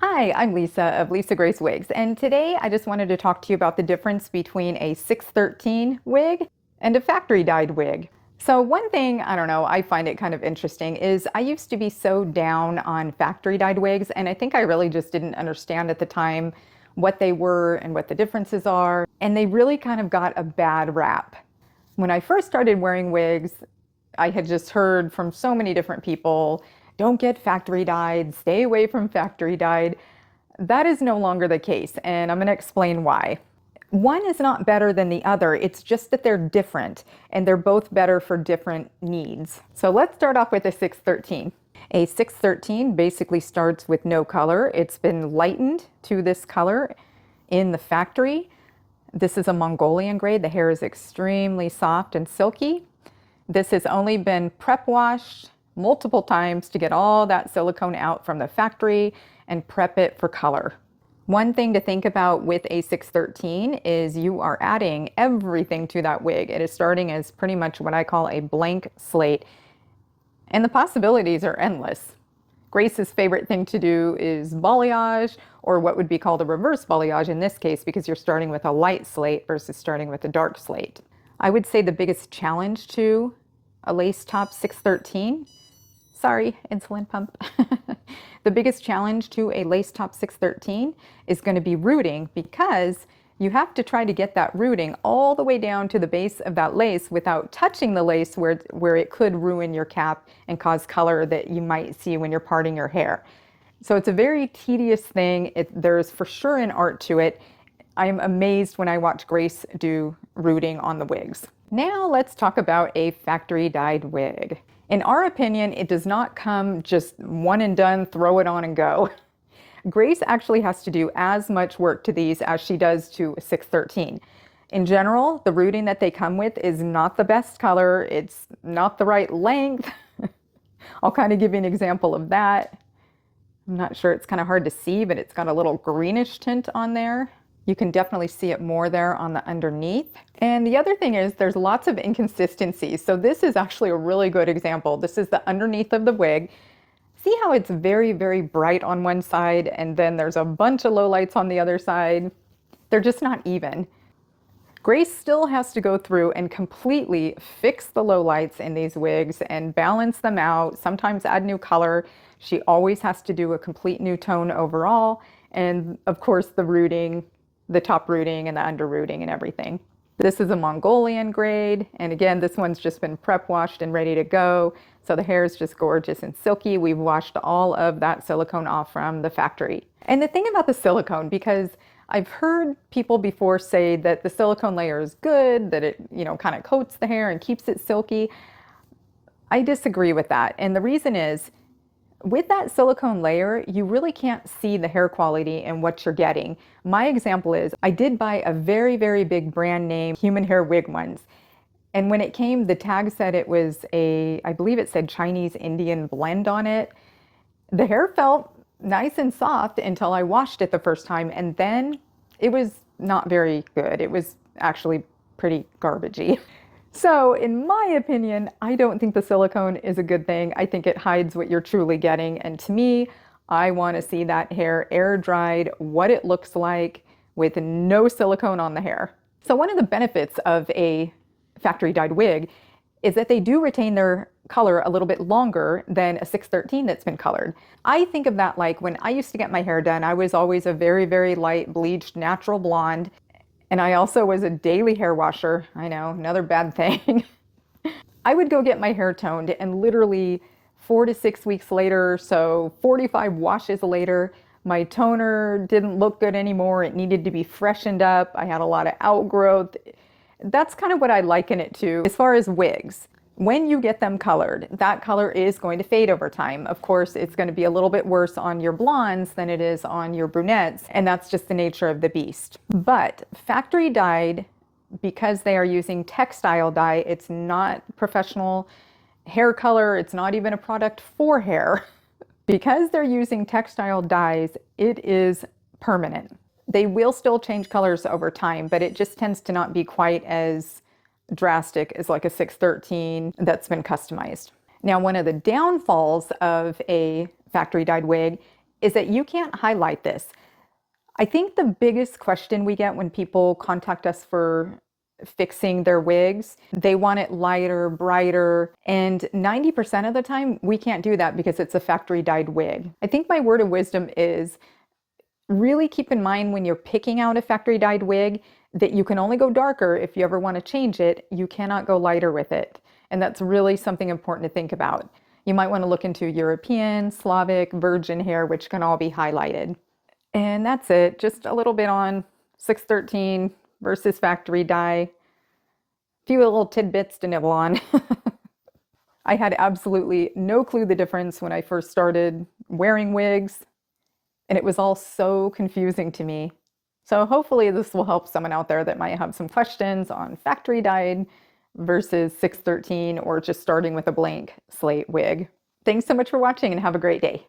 Hi, I'm Lisa of Lisa Grace Wigs, and today I just wanted to talk to you about the difference between a 613 wig and a factory dyed wig. So one thing, I don't know, I find it kind of interesting is I used to be so down on factory dyed wigs, and I think I really just didn't understand at the time what they were and what the differences are, and they really kind of got a bad rap. When I first started wearing wigs, I had just heard from so many different people, don't get factory dyed, stay away from factory dyed. That is no longer the case, and I'm going to explain why. One is not better than the other, it's just that they're different, and they're both better for different needs. So let's start off with a 613. A 613 basically starts with no color. It's been lightened to this color in the factory. This is a Mongolian grade. The hair is extremely soft and silky. This has only been prep washed multiple times to get all that silicone out from the factory and prep it for color. One thing to think about with a 613 is you are adding everything to that wig. It is starting as pretty much what I call a blank slate, and the possibilities are endless. Grace's favorite thing to do is balayage, or what would be called a reverse balayage in this case, because you're starting with a light slate versus starting with a dark slate. I would say the biggest challenge to a lace top 613, sorry, insulin pump. The biggest challenge to a lace top 613 is going to be rooting, because you have to try to get that rooting all the way down to the base of that lace without touching the lace where it could ruin your cap and cause color that you might see when you're parting your hair. So it's a very tedious thing. There's for sure an art to it. I'm amazed when I watch Grace do rooting on the wigs. Now let's talk about a factory dyed wig. In our opinion, it does not come just one and done, throw it on and go. Grace actually has to do as much work to these as she does to a 613. In general, the rooting that they come with is not the best color. It's not the right length. I'll kind of give you an example of that. I'm not sure, it's kind of hard to see, but it's got a little greenish tint on there. You can definitely see it more there on the underneath. And the other thing is there's lots of inconsistencies. So this is actually a really good example. This is the underneath of the wig. See how it's very, very bright on one side, and then there's a bunch of lowlights on the other side? They're just not even. Grace still has to go through and completely fix the lowlights in these wigs and balance them out, sometimes add new color. She always has to do a complete new tone overall. And of course the rooting, the top rooting and the under rooting and everything. This is a Mongolian grade, and again, this one's just been prep washed and ready to go. So the hair is just gorgeous and silky. We've washed all of that silicone off from the factory. And the thing about the silicone, because I've heard people before say that the silicone layer is good, that it, kind of coats the hair and keeps it silky. I disagree with that. And the reason is, with that silicone layer, you really can't see the hair quality and what you're getting. My example is, I did buy a very, very big brand name human hair wig ones. And when it came, the tag said it was I believe it said Chinese Indian blend on it. The hair felt nice and soft until I washed it the first time, and then it was not very good. It was actually pretty garbagey. So in my opinion, I don't think the silicone is a good thing. I think it hides what you're truly getting. And to me, I want to see that hair air dried, what it looks like with no silicone on the hair. So one of the benefits of a factory dyed wig is that they do retain their color a little bit longer than a 613 that's been colored. I think of that like when I used to get my hair done, I was always a very, very light bleached natural blonde. And I also was a daily hair washer. I know, another bad thing. I would go get my hair toned, and literally 4 to 6 weeks later, so 45 washes later, my toner didn't look good anymore. It needed to be freshened up. I had a lot of outgrowth. That's kind of what I liken it to as far as wigs. When you get them colored, that color is going to fade over time. Of course, it's going to be a little bit worse on your blondes than it is on your brunettes, and that's just the nature of the beast. But factory dyed, because they are using textile dye, it's not professional hair color, it's not even a product for hair. Because they're using textile dyes, it is permanent. They will still change colors over time, but it just tends to not be quite as drastic as like a 613 that's been customized. Now, one of the downfalls of a factory dyed wig is that you can't highlight this. I think the biggest question we get when people contact us for fixing their wigs, they want it lighter, brighter, and 90% of the time we can't do that because it's a factory dyed wig. I think my word of wisdom is really keep in mind when you're picking out a factory dyed wig that you can only go darker if you ever want to change it. You cannot go lighter with it. And that's really something important to think about. You might want to look into European, Slavic, virgin hair, which can all be highlighted. And that's it. Just a little bit on 613 versus factory dye. A few little tidbits to nibble on. I had absolutely no clue the difference when I first started wearing wigs, and it was all so confusing to me. So hopefully this will help someone out there that might have some questions on factory dyed versus 613 or just starting with a blank slate wig. Thanks so much for watching and have a great day.